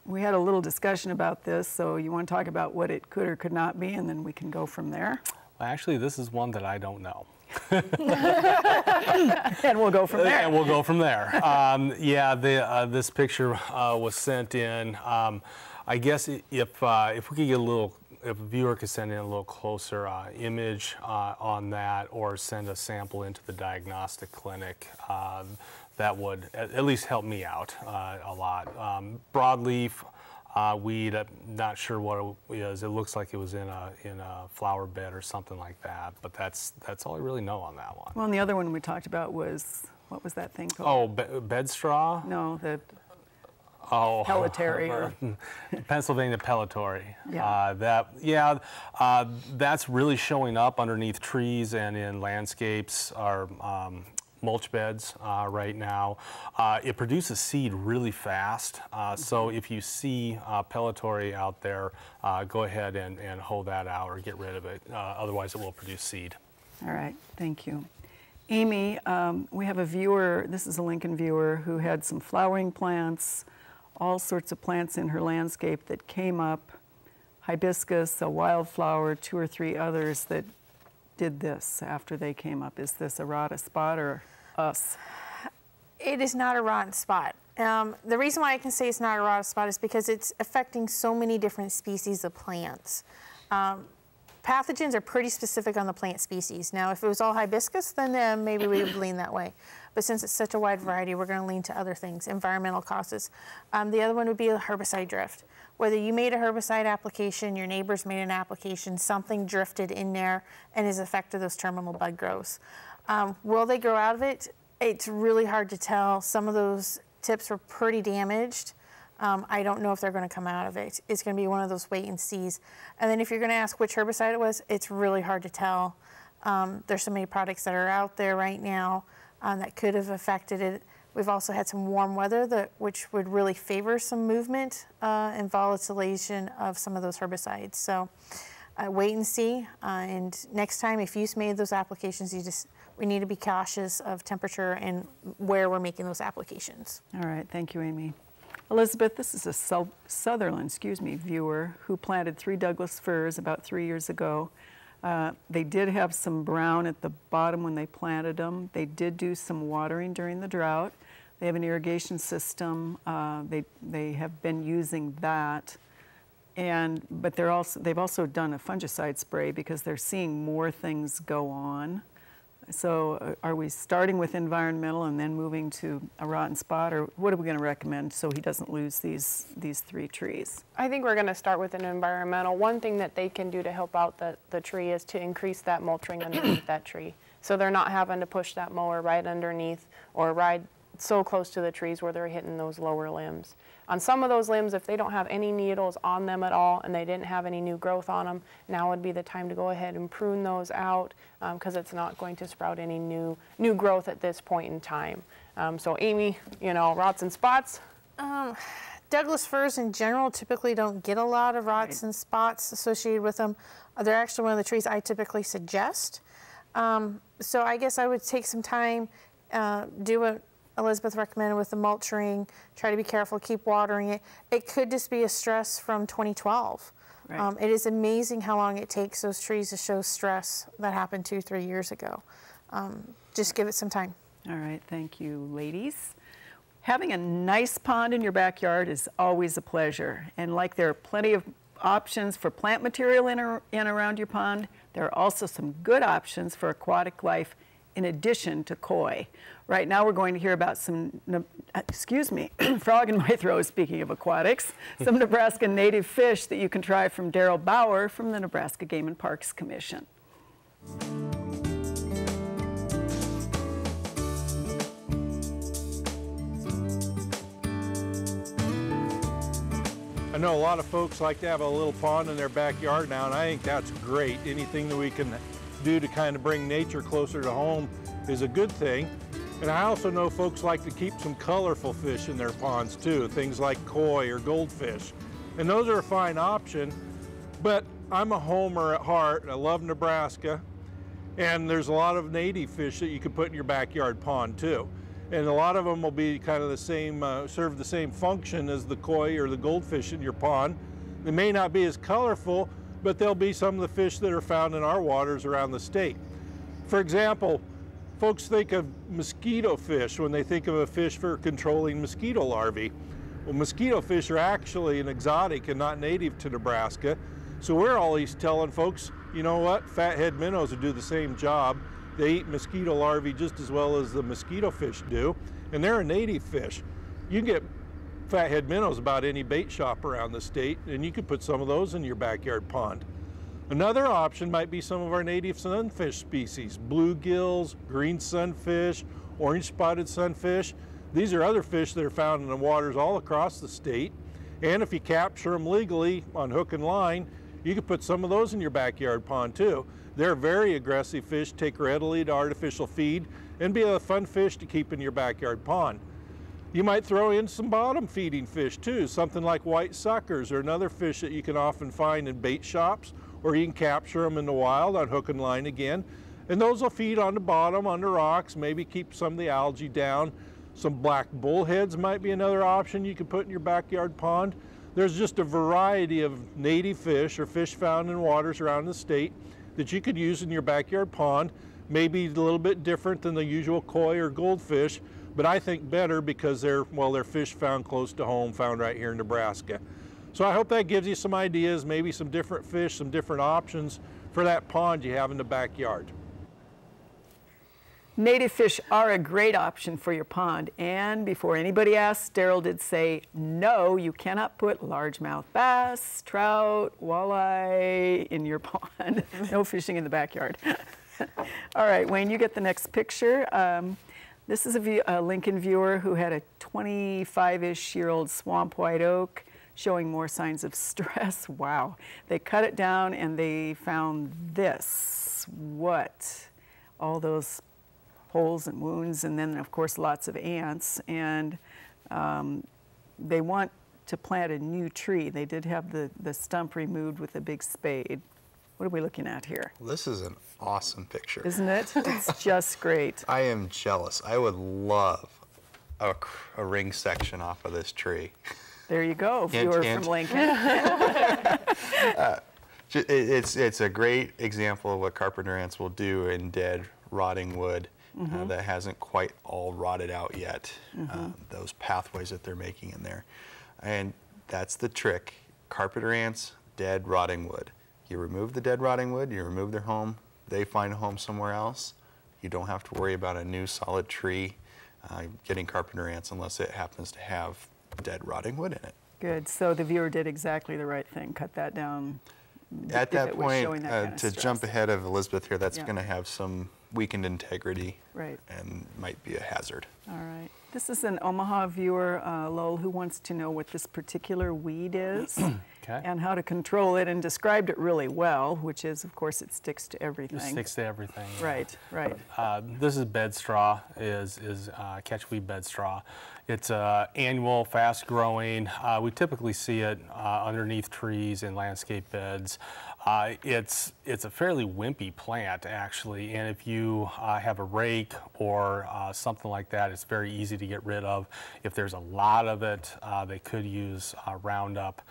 we had a little discussion about this, so you want to talk about what it could or could not be, and then we can go from there. Well, actually, this is one that I don't know. And we'll go from there. And we'll go from there. Yeah, this picture was sent in. I guess if we could get if a viewer could send in a little closer image on that, or send a sample into the diagnostic clinic, that would at least help me out a lot. Broadleaf weed, I'm not sure what it is. It looks like it was in a flower bed or something like that, but that's all I really know on that one. Well, and the other one we talked about was, what was that thing called? Oh, bed straw? No, Oh, pellitory. Or... Pennsylvania pellitory. Yeah. That's really showing up underneath trees and in landscapes, or mulch beds right now. It produces seed really fast, so if you see pellitory out there, go ahead and hoe that out or get rid of it. Otherwise, it will produce seed. All right, thank you. Amy, we have a viewer, this is a Lincoln viewer, who had some flowering plants, all sorts of plants in her landscape that came up, hibiscus, a wildflower, 2 or 3 others that did this after they came up. Is this a rot spot or us? It is not a rotten spot. The reason why I can say it's not a rotten spot is because it's affecting so many different species of plants. Pathogens are pretty specific on the plant species. Now, if it was all hibiscus, then maybe we would lean that way. But since it's such a wide variety, we're going to lean to other things, environmental causes. The other one would be a herbicide drift. Whether you made a herbicide application, your neighbors made an application, something drifted in there and has affected those terminal bud growths. Will they grow out of it? It's really hard to tell. Some of those tips were pretty damaged. I don't know if they're going to come out of it. It's going to be one of those wait and sees. And then if you're going to ask which herbicide it was, it's really hard to tell. There's so many products that are out there right now that could have affected it. We've also had some warm weather which would really favor some movement and volatilization of some of those herbicides. So wait and see. And next time, if you've made those applications, we need to be cautious of temperature and where we're making those applications. All right, thank you, Amy. Elizabeth, this is a Sutherland, viewer who planted 3 Douglas firs about 3 years ago. They did have some brown at the bottom when they planted them. They did do some watering during the drought. They have an irrigation system. They have been using that. But they've also done a fungicide spray because they're seeing more things go on. So are we starting with environmental and then moving to a rotten spot, or what are we going to recommend so he doesn't lose these 3 trees? I think we're going to start with an environmental. One thing that they can do to help out the tree is to increase that mulching underneath that tree. So they're not having to push that mower right underneath or ride so close to the trees where they're hitting those lower limbs. On some of those limbs, if they don't have any needles on them at all and they didn't have any new growth on them, now would be the time to go ahead and prune those out because it's not going to sprout any new growth at this point in time. So Amy, rots and spots? Douglas firs in general typically don't get a lot of rots and spots associated with them. They're actually one of the trees I typically suggest. So I guess I would take some time, do what Elizabeth recommended with the mulching, try to be careful, keep watering it. It could just be a stress from 2012. Right. It is amazing how long it takes those trees to show stress that happened 2-3 years ago. Just give it some time. All right, thank you, ladies. Having a nice pond in your backyard is always a pleasure. And like there are plenty of options for plant material in and around your pond, there are also some good options for aquatic life in addition to koi. Right now we're going to hear about some, frog in my throat, speaking of aquatics, some Nebraska native fish that you can try from Daryl Bauer from the Nebraska Game and Parks Commission. I know a lot of folks like to have a little pond in their backyard now, and I think that's great. Anything that we can do to kind of bring nature closer to home is a good thing. And I also know folks like to keep some colorful fish in their ponds too, things like koi or goldfish. And those are a fine option, but I'm a homer at heart. I love Nebraska, and there's a lot of native fish that you can put in your backyard pond too. And a lot of them will be kind of the same, serve the same function as the koi or the goldfish in your pond. They may not be as colorful, but they'll be some of the fish that are found in our waters around the state. For example, folks think of mosquito fish when they think of a fish for controlling mosquito larvae. Well, mosquito fish are actually an exotic and not native to Nebraska. So we're always telling folks, you know what, fathead minnows would do the same job. They eat mosquito larvae just as well as the mosquito fish do, and they're a native fish. You can get fathead minnows about any bait shop around the state, and you could put some of those in your backyard pond. Another option might be some of our native sunfish species, bluegills, green sunfish, orange spotted sunfish. These are other fish that are found in the waters all across the state. And if you capture them legally on hook and line, you can put some of those in your backyard pond too. They're very aggressive fish, take readily to artificial feed, and be a fun fish to keep in your backyard pond. You might throw in some bottom feeding fish too, something like white suckers or another fish that you can often find in bait shops, or you can capture them in the wild on hook and line again. And those will feed on the bottom, under rocks, maybe keep some of the algae down. Some black bullheads might be another option you can put in your backyard pond. There's just a variety of native fish or fish found in waters around the state that you could use in your backyard pond. Maybe a little bit different than the usual koi or goldfish, but I think better because they're fish found close to home, found right here in Nebraska. So I hope that gives you some ideas, maybe some different fish, some different options for that pond you have in the backyard. Native fish are a great option for your pond. And before anybody asks, Daryl did say, no, you cannot put largemouth bass, trout, walleye in your pond. No fishing in the backyard. All right, Wayne, you get the next picture. This is a Lincoln viewer who had a 25-ish-year-old swamp white oak showing more signs of stress. Wow. They cut it down and they found this. What? All those holes and wounds, and then of course lots of ants, and they want to plant a new tree. They did have the stump removed with a big spade. What are we looking at here? Well, this is an awesome picture. Isn't it? It's just great. I am jealous. I would love a ring section off of this tree. There you go, viewer from Lincoln. It's a great example of what carpenter ants will do in dead, rotting wood. That hasn't quite all rotted out yet, those pathways that they're making in there. And that's the trick. Carpenter ants, dead, rotting wood. You remove the dead, rotting wood, you remove their home, they find a home somewhere else. You don't have to worry about a new solid tree getting carpenter ants unless it happens to have dead, rotting wood in it. Good, so the viewer did exactly the right thing, cut that down. At that point, to jump ahead of Elizabeth here, that's going to have some weakened integrity, right, and might be a hazard. All right. This is an Omaha viewer, Lowell, who wants to know what this particular weed is and how to control it, and described it really well, which is, of course, it sticks to everything. It sticks to everything. Right, right. This is bed straw, is catchweed bed straw. It's annual, fast-growing. We typically see it underneath trees in landscape beds. It's a fairly wimpy plant, actually, and if you have a rake or something like that, it's very easy to get rid of. If there's a lot of it, they could use Roundup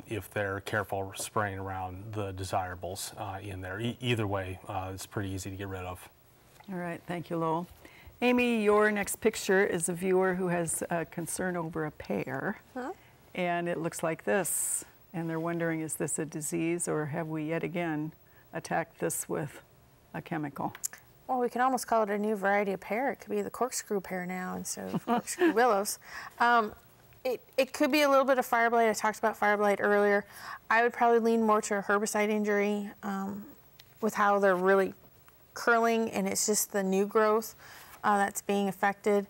if they're careful spraying around the desirables in there. Either way, it's pretty easy to get rid of. All right, thank you, Lowell. Amy, your next picture is a viewer who has concern over a pear, and it looks like this. And they're wondering, is this a disease, or have we yet again attacked this with a chemical? Well, we can almost call it a new variety of pear. It could be the corkscrew pear now instead of corkscrew willows. It could be a little bit of fire blight. I talked about fire blight earlier. I would probably lean more to a herbicide injury with how they're really curling, and it's just the new growth that's being affected.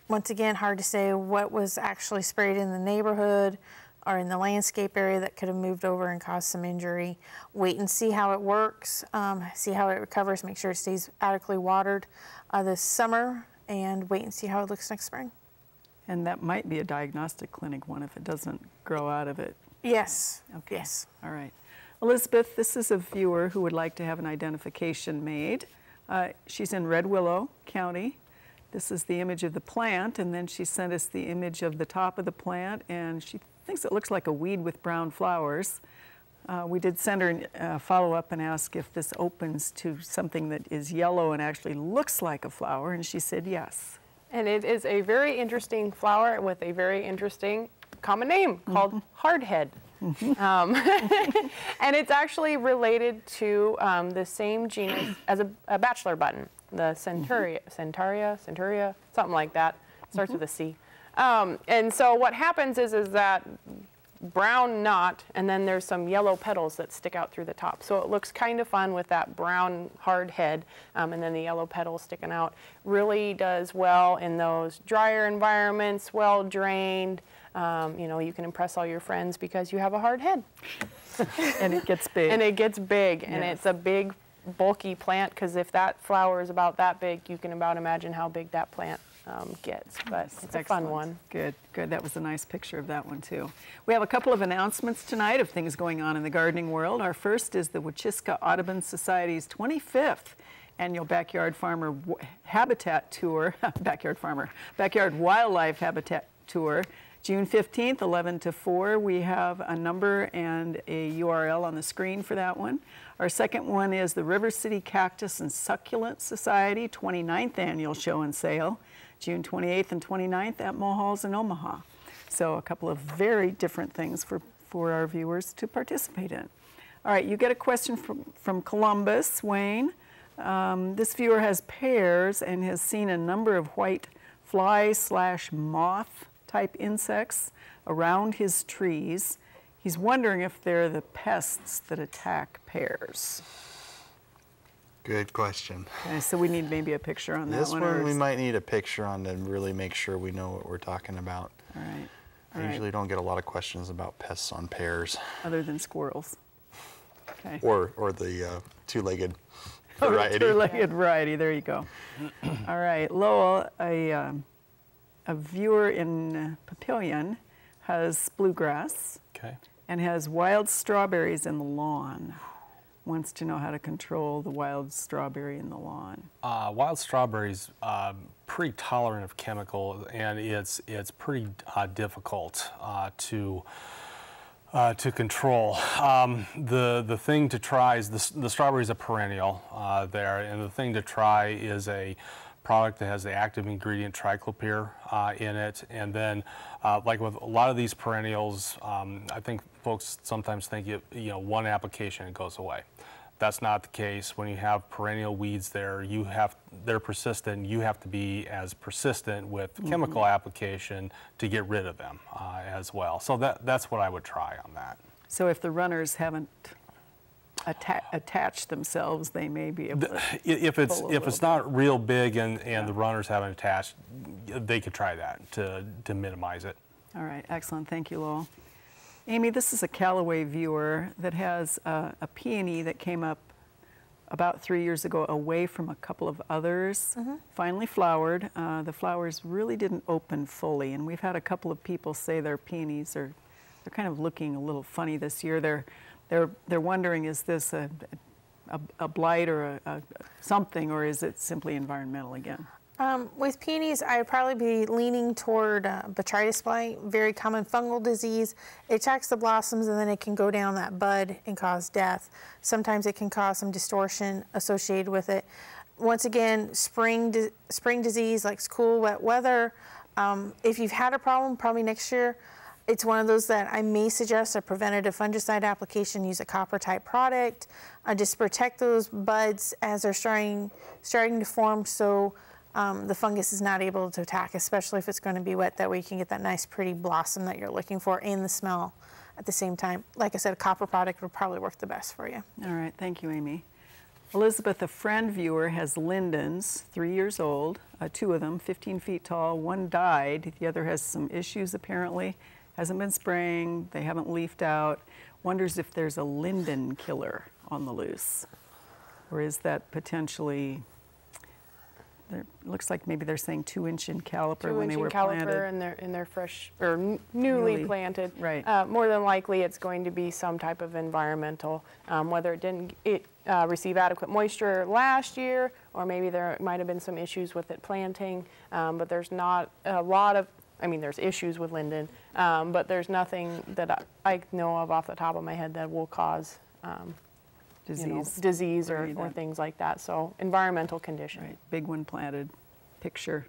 Once again, hard to say what was actually sprayed in the neighborhood or in the landscape area that could have moved over and caused some injury. Wait and see how it works, see how it recovers, make sure it stays adequately watered this summer, and wait and see how it looks next spring. And that might be a diagnostic clinic one if it doesn't grow out of it. Yes. Okay. Yes. All right. Elizabeth, this is a viewer who would like to have an identification made. She's in Red Willow County. This is the image of the plant, and then she sent us the image of the top of the plant, and she thinks it looks like a weed with brown flowers. We did send her a follow-up and ask if this opens to something that is yellow and actually looks like a flower, and she said yes. And it is a very interesting flower with a very interesting common name called hardhead. And it's actually related to the same genus as a bachelor button, the Centaurea, something like that. Starts with a C. And so what happens is that brown knot, and then there's some yellow petals that stick out through the top. So it looks kind of fun with that brown hard head, and then the yellow petals sticking out. Really does well in those drier environments, well drained. You know, you can impress all your friends because you have a hard head. And it gets big. And it gets big, and Yes. it's a big, bulky plant, because if that flower is about that big, you can about imagine how big that plant gets. But it's a fun Excellent. one. Good, good. That was a nice picture of that one, too. We have a couple of announcements tonight of things going on in the gardening world. Our first is the Wachiska Audubon Society's 25th annual Backyard Farmer Habitat Tour, Backyard Wildlife Habitat Tour. June 15th, 11 to 4. We have a number and a URL on the screen for that one. Our second one is the River City Cactus and Succulent Society 29th Annual Show and Sale, June 28th and 29th at Mulhall's in Omaha. So a couple of very different things for our viewers to participate in. All right, you get a question from Columbus, Wayne. This viewer has pears and has seen a number of white fly/moth type insects around his trees. He's wondering if they're the pests that attack pears. Good question. Okay, so we need maybe a picture on that This one. one we might need a picture on to really make sure we know what we're talking about. All right. I usually don't get a lot of questions about pests on pears. Other than squirrels. Okay. Or the two-legged Or the variety. two-legged variety. There you go. All right, Lowell, a viewer in Papillion has bluegrass Okay. and has wild strawberries in the lawn. Wants to know how to control the wild strawberry in the lawn. Wild strawberries pretty tolerant of chemical, and it's pretty difficult to control. The thing to try is the strawberry is a perennial there, and the thing to try is a product that has the active ingredient triclopyr in it, and then like with a lot of these perennials, I think folks sometimes think one application it goes away. That's not the case. When you have perennial weeds there, they're persistent. You have to be as persistent with chemical application to get rid of them as well. So that's what I would try on that. So if the runners haven't attached themselves, they may be able to If it's not real big and Yeah. the runners haven't attached, they could try that to minimize it. All right, excellent. Thank you, Lowell. Amy, this is a Callaway viewer that has a peony that came up about 3 years ago away from a couple of others, finally flowered. The flowers really didn't open fully, and we've had a couple of people say their peonies they're kind of looking a little funny this year. They're wondering, is this a blight or a something, or is it simply environmental again? With peonies, I'd probably be leaning toward botrytis blight, very common fungal disease. It attacks the blossoms and then it can go down that bud and cause death. Sometimes it can cause some distortion associated with it. Once again, spring disease, like cool, wet weather. If you've had a problem, probably next year, it's one of those that I may suggest a preventative fungicide application, use a copper type product, just protect those buds as they're starting to form, so the fungus is not able to attack, especially if it's going to be wet. That way you can get that nice pretty blossom that you're looking for and the smell at the same time. Like I said, a copper product would probably work the best for you. All right, thank you, Amy. Elizabeth, a friend viewer, has lindens, 3 years old, 2 of them, 15 feet tall. One died, the other has some issues apparently, hasn't been spraying, they haven't leafed out. Wonders if there's a linden killer on the loose, or is that potentially, looks like maybe they're saying 2-inch in caliper when they were planted. 2-inch in caliper and they're fresh or newly planted. Right. More than likely, it's going to be some type of environmental, whether it didn't receive adequate moisture last year, or maybe there might have been some issues with it planting. But there's not a lot of, there's issues with linden, but there's nothing that I know of off the top of my head that will cause disease or things like that. So environmental condition. Right, big one planted, picture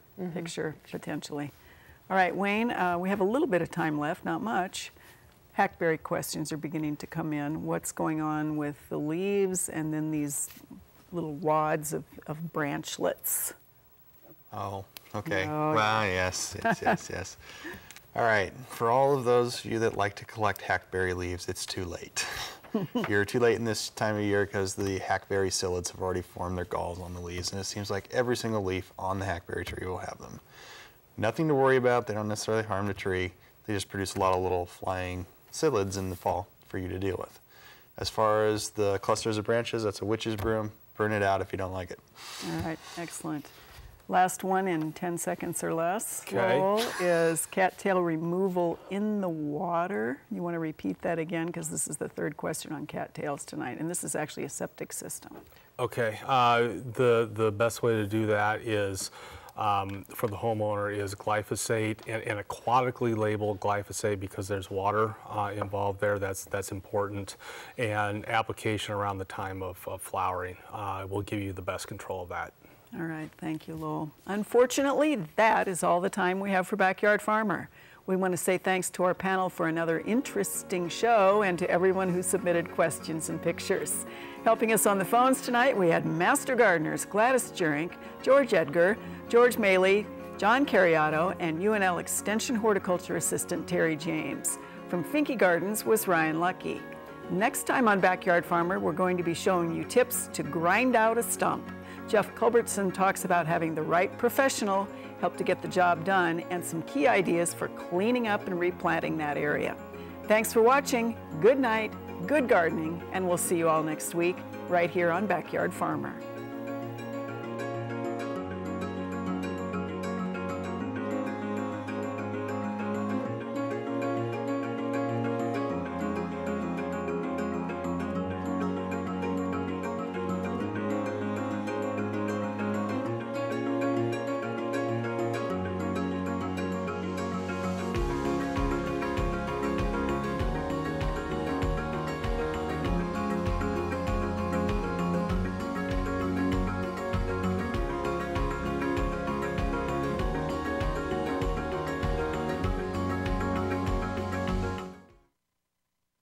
potentially. All right, Wayne, we have a little bit of time left, not much. Hackberry questions are beginning to come in. What's going on with the leaves and then these little wads of branchlets? Oh, okay. Oh, well, yes. All right, for all of those of you that like to collect hackberry leaves, it's too late. You're too late in this time of year because the hackberry psyllids have already formed their galls on the leaves, and it seems like every single leaf on the hackberry tree will have them. Nothing to worry about. They don't necessarily harm the tree. They just produce a lot of little flying psyllids in the fall for you to deal with. As far as the clusters of branches, that's a witch's broom. Burn it out if you don't like it. All right, excellent. Last one in 10 seconds or less. Okay. Lowell, is cattail removal in the water. You want to repeat that again because this is the third question on cattails tonight, and this is actually a septic system. Okay, the best way to do that is for the homeowner is glyphosate and aquatically labeled glyphosate because there's water involved there. That's important, and application around the time of flowering will give you the best control of that. All right, thank you, Lowell. Unfortunately, that is all the time we have for Backyard Farmer. We want to say thanks to our panel for another interesting show and to everyone who submitted questions and pictures. Helping us on the phones tonight, we had Master Gardeners Gladys Jurink, George Edgar, George Maley, John Cariato, and UNL Extension Horticulture Assistant Terry James. From Finke Gardens was Ryan Lucky. Next time on Backyard Farmer, we're going to be showing you tips to grind out a stump. Jeff Culbertson talks about having the right professional help to get the job done and some key ideas for cleaning up and replanting that area. Thanks for watching. Good night, good gardening, and we'll see you all next week right here on Backyard Farmer.